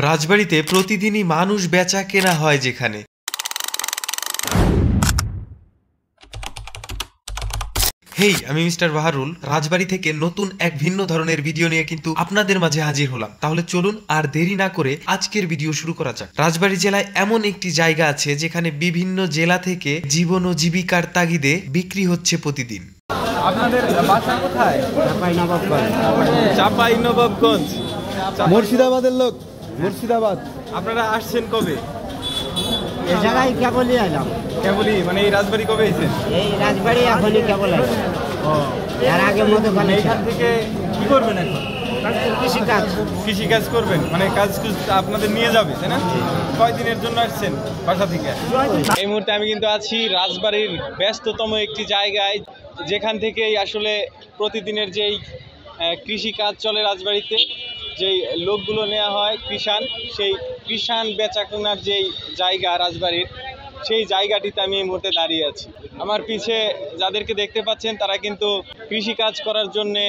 রাজবাড়িতে প্রতিদিনই মানুষ বেচা কেনা হয় যেখানে। হেই, আমি মিস্টার বাহারুল রাজবাড়ি থেকে নতুন এক ভিন্ন ধরনের ভিডিও নিয়ে কিন্তু আপনাদের মাঝে হাজির হলাম। তাহলে চলুন আর দেরি না করে আজকের ভিডিও শুরু করা যাক। রাজবাড়ি জেলায় এমন একটি জায়গা আছে যেখানে বিভিন্ন জেলা থেকে জীবন ও জীবিকার তাগিদে বিক্রি হচ্ছে প্রতিদিন। আপনাদের বাসা কোথায়? চাঁপাইনবাবগঞ্জ, মুর্শিদাবাদের লোক, মুর্শিদাবাদ। আপনারা আসছেন কবে? এই জায়গায় কেবলই এলাম। কেবলই মানে এই রাজবাড়ি কবে এসেছেন? এই রাজবাড়ি এখনই কেবল এলাম। এর আগে মতো এখান থেকে কি করবেন এখন? কৃষিকাজ। কৃষিকাজ করবেন মানে কাজ আপনাদের নিয়ে যাবে, তাই না? কয়দিনের জন্য আসছেন বাসা থেকে? এই মুহূর্তে আমি কিন্তু আছি রাজবাড়ির ব্যস্ততম একটি জায়গায়, যেখান থেকেই আসলে প্রতিদিনের যেই কৃষিকাজ চলে রাজবাড়িতে, যেই লোকগুলো নেওয়া হয় কৃষাণ, সেই কৃষাণ বেচা কেনার যেই জায়গা রাজবাড়ির, সেই জায়গাটিতে আমি এই মুহূর্তে দাঁড়িয়ে আছি। আমার পিছে যাদেরকে দেখতে পাচ্ছেন তারা কিন্তু কৃষিকাজ করার জন্যে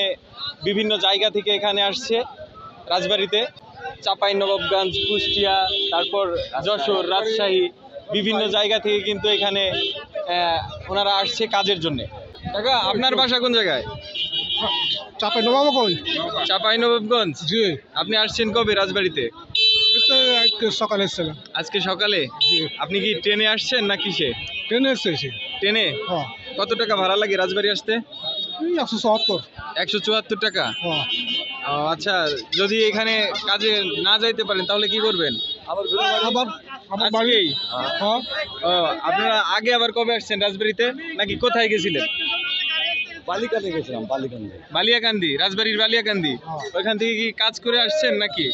বিভিন্ন জায়গা থেকে এখানে আসছে রাজবাড়িতে। চাঁপাইনবাবগঞ্জ, কুষ্টিয়া, তারপর যশোর, রাজশাহী, বিভিন্ন জায়গা থেকে কিন্তু এখানে ওনারা আসছে কাজের জন্যে। কাকা, আপনার বাসা কোন জায়গায়? চাঁপাইনবাবগঞ্জ। চাঁপাইনবাবগঞ্জ, জি। আপনি আসছেন কবে রাজবাড়িতে? সকালে এসেছিলাম। আজকে সকালে? আপনি কি ট্রেনে আসছেন না কিসে? ট্রেনে এসেছি। ট্রেনে? কত টাকা ভাড়া লাগে রাজবাড়ি আসতে? 174। 174 টাকা? আচ্ছা, যদি এখানে কাজে না যাইতে পারেন তাহলে কি করবেন? আবার বাড়ি। আপনারা আগে আবার কবে আসছেন রাজবাড়িতে, নাকি কোথায় গেছিলেন? বালিকান্দি গেছিলাম। বালিয়াকান্দি, রাজবাড়ির বালিয়াকান্দি। ওইখান থেকে কি কাজ করে আসছেন নাকি?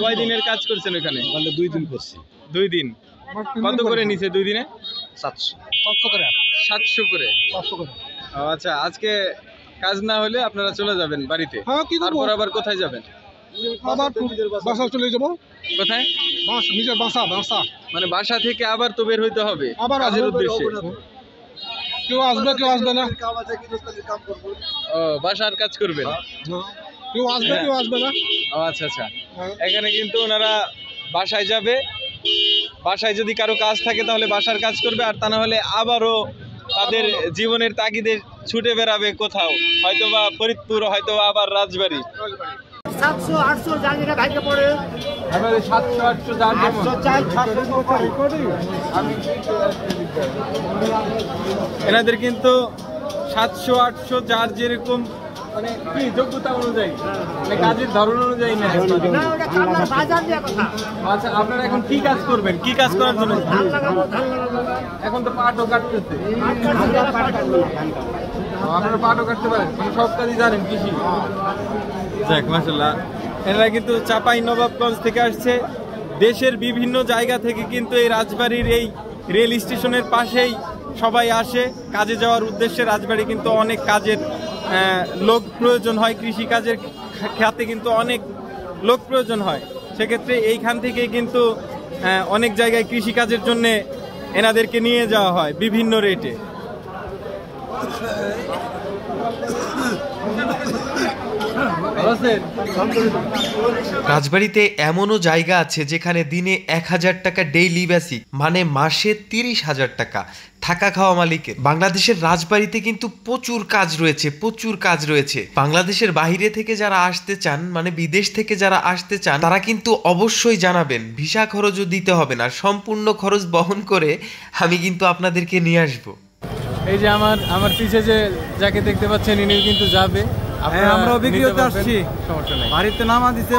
কয়দিনের কাজ করছেন ওখানে? 2 দিন করছি। 2 দিন। কত করে নিছে 2 দিনে? 700 করে। 700 করে? আচ্ছা, আজকে কাজ না হলে আপনারা চলে যাবেন বাড়িতে? তারপর আবার কোথায় যাবেন? আবার বাসা চলে যাবো। কোথায়? নিজের বাসা। মানে বাসা থেকে আবার তো বের হইতে হবে কাজের উদ্দেশ্যে। কেউ আসবে, কেউ আসবে না। বাসার কাজ করবেন? কেউ আসবে, কেউ আসবে না। আচ্ছা আচ্ছা। এখানে কিন্তু ওনারা বাসায় যাবে, বাসায় যদি কারো কাজ থাকে তাহলে বাসার কাজ করবে, আর তা না হলে আবারও তাদের জীবনের তাগিদে ছুটে বেড়াবে কোথাও, হয়তোবা ফরিদপুর, হয়তো আবার রাজবাড়ি। 700-800 জায়গা ভাইকে পড়ে। 700-800 যার যেমন। এনাদের কিন্তু 700-800 যার যেরকম মানে কি যোগ্যতা অনুযায়ী, মানে কাজের ধরন অনুযায়ী না। আচ্ছা, আপনারা এখন কি কাজ করবেন? কি কাজ করার জন্য? এখন তো পাটও কাটতেছে। আপনারা পাটও কাটতে পারেন, মানে সব কাজই জানেন কৃষি। যাক, মাশাআল্লাহ। এনারা কিন্তু চাঁপাইনবাবগঞ্জ থেকে আসছে। দেশের বিভিন্ন জায়গা থেকে কিন্তু এই রাজবাড়ির এই রেল স্টেশনের পাশেই সবাই আসে কাজে যাওয়ার উদ্দেশ্যে। রাজবাড়ি কিন্তু অনেক কাজের লোক প্রয়োজন হয়, কৃষিকাজের খাতে কিন্তু অনেক লোক প্রয়োজন হয়। সেক্ষেত্রে এইখান থেকে কিন্তু অনেক জায়গায় কৃষিকাজের জন্যে এনাদেরকে নিয়ে যাওয়া হয় বিভিন্ন রেটে। রাজবাড়িতে এমনও জায়গা আছে যেখানে দিনে 1000 টাকা ডেইলি বেসিক, মানে মাসে 30,000 টাকা থাকা খাওয়া মালিকের। বাংলাদেশের রাজবাড়িতে কিন্তু প্রচুর কাজ রয়েছে। বাংলাদেশের বাইরে থেকে যারা আসতে চান, মানে বিদেশ থেকে যারা আসতে চান, তারা কিন্তু অবশ্যই জানাবেন। ভিসা খরচও দিতে হবে না, সম্পূর্ণ খরচ বহন করে আমি কিন্তু আপনাদেরকে নিয়ে আসবো। এই যে আমার পিছে যে যাকে দেখতে পাচ্ছেন, ইনি কিন্তু যাবে। আমরাও বিক্রি করতে আসছি, সমস্যা নাই। বাড়িতে নামা দিতে